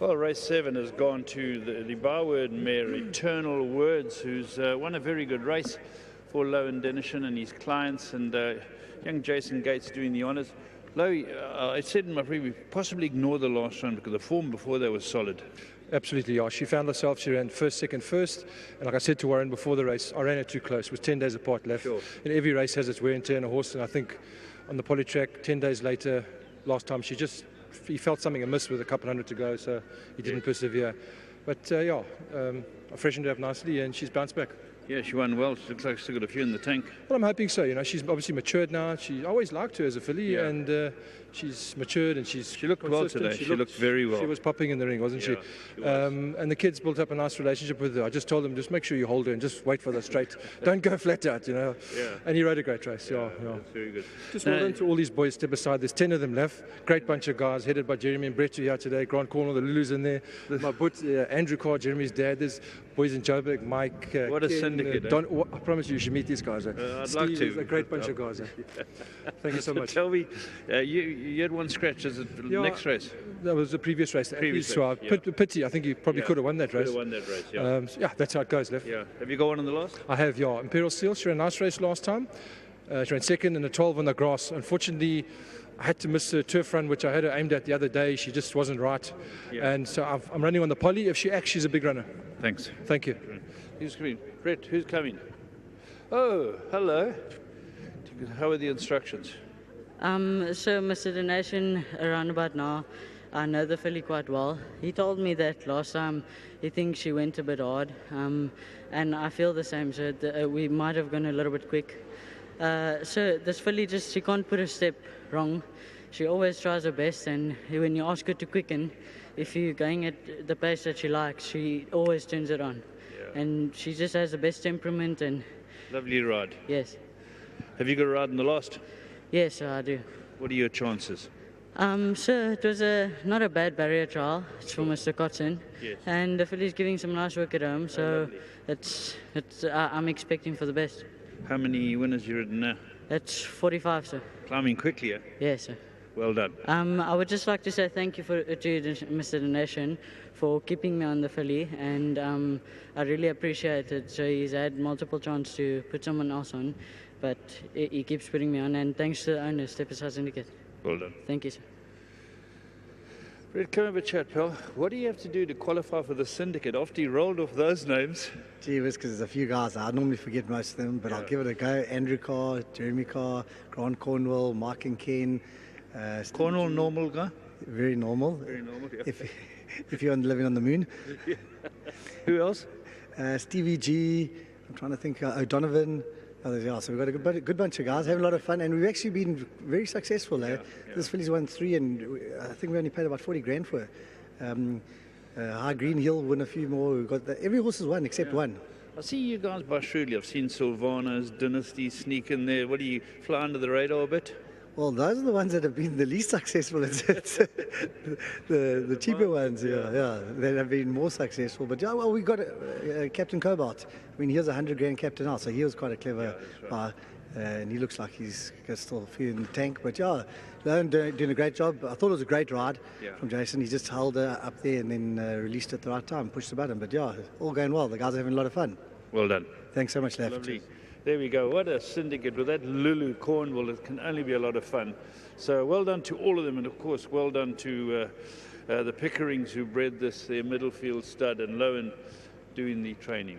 Well, race 7 has gone to the Barword mare, Eternal Words, who's won a very good race for Lowen Denison and his clients, and young Jason Gates doing the honours. Lowy, I said in my preview, possibly ignore the last run because the form before that was solid. Absolutely, yeah. She found herself, she ran first, second, first. And like I said to Warren before the race, I ran her too close. It was 10 days apart left. Sure. And every race has its wear and tear on a horse. And I think on the poly track, 10 days later, last time, he felt something amiss with a couple hundred to go, so he didn't persevere. But I freshened her up nicely and she's bounced back. Yeah, she won well. She looks like she's still got a few in the tank. Well, I'm hoping so. You know, she's obviously matured now. I always liked her as a filly, Yeah. and she's matured and she looked well consistent. today. She looked very well. She was popping in the ring, wasn't Yeah, she? she was. And the kids built up a nice relationship with her. I just told them, just make sure you hold her and just wait for the straight. Don't go flat out, you know. Yeah. And he rode a great race. Yeah. That's very good. Just well done to all these boys. Step aside. There's 10 of them left. Great bunch of guys headed by Jeremy and Brett here today. Grant Cornwall, the Lulu's in there. My boot, Andrew Carr, Jeremy's dad. There's boys in Joburg, Mike. What a Ken, syndicate. Don, I promise you should meet these guys. I'd Steve like to. is a great bunch of guys. Thank you so much. Tell me, you had one scratch. Is it the next race? That was the previous race. Previous so race, yeah. Pity. I think you probably could have won that race. Could have won that race, yeah. Yeah, that's how it goes, Lev. Yeah. Have you got one in the last? I have, yeah. Imperial Steel, she ran a nice race last time. She ran second in a 12 on the grass. Unfortunately, I had to miss her turf run, which I had her aimed at the other day. She just wasn't right. Yeah. And so I'm running on the poly. If she acts, she's a big runner. Thanks. Thank you. Who's coming? Brett, who's coming? Oh, hello. How are the instructions? So Mr. Donation, around about now, I know the filly quite well. He told me that last time he thinks she went a bit hard, and I feel the same, so we might have gone a little bit quick. So this filly she can't put a step wrong. She always tries her best, and when you ask her to quicken, if you're going at the pace that she likes, she always turns it on. Yeah. And she just has the best temperament. And lovely ride. Yes. Have you got a ride in the last? Yes, I do. What are your chances? So it was not a bad barrier trial. It's for Mr. Cotton. Yes. And the filly's giving some nice work at home, so I'm expecting for the best. How many winners you ridden now? It's 45, sir. Climbing quickly, eh? Yes, sir. Well done. I would just like to say thank you to Mr. Donation for keeping me on the filly, and I really appreciate it. So he's had multiple chances to put someone else on, but he keeps putting me on, and thanks to the owner, Step Aside Syndicate. Well done. Thank you, sir. Brett, come over chat, pal. What do you have to do to qualify for the syndicate after you rolled off those names? Gee whiz, because there's a few guys. I normally forget most of them, but I'll give it a go. Andrew Carr, Jeremy Carr, Grant Cornwall, Mark and Ken. Cornwall, normal guy? Very normal. Very normal, yeah. If you're living on the moon. Who else? Stevie G. I'm trying to think. O'Donovan. Yeah, so we've got a good bunch of guys, having a lot of fun, and we've actually been very successful. Yeah. This filly's won 3, and I think we only paid about 40 grand for her. High Green Hill won a few more. We've got every horse has won except one. I see you guys by Shrewdly. I've seen Sylvana's Dynasty sneak in there. What do you fly under the radar a bit? Well, those are the ones that have been the least successful. It's the cheaper ones, yeah, that have been more successful. But yeah, well, we got Captain Cobalt. I mean, he was 100 grand captain now, so he was quite a clever buy, and he looks like he's got still a few in the tank. But yeah, Lowen doing a great job. I thought it was a great ride from Jason. He just held her up there and then released it at the right time, pushed the button. But yeah, all going well. The guys are having a lot of fun. Well done. Thanks so much, Laf. Lovely. There we go. What a syndicate with that Lulu Cornwall. It can only be a lot of fun. So well done to all of them, and of course well done to the Pickerings who bred this, their Middlefield stud, and Lowen doing the training.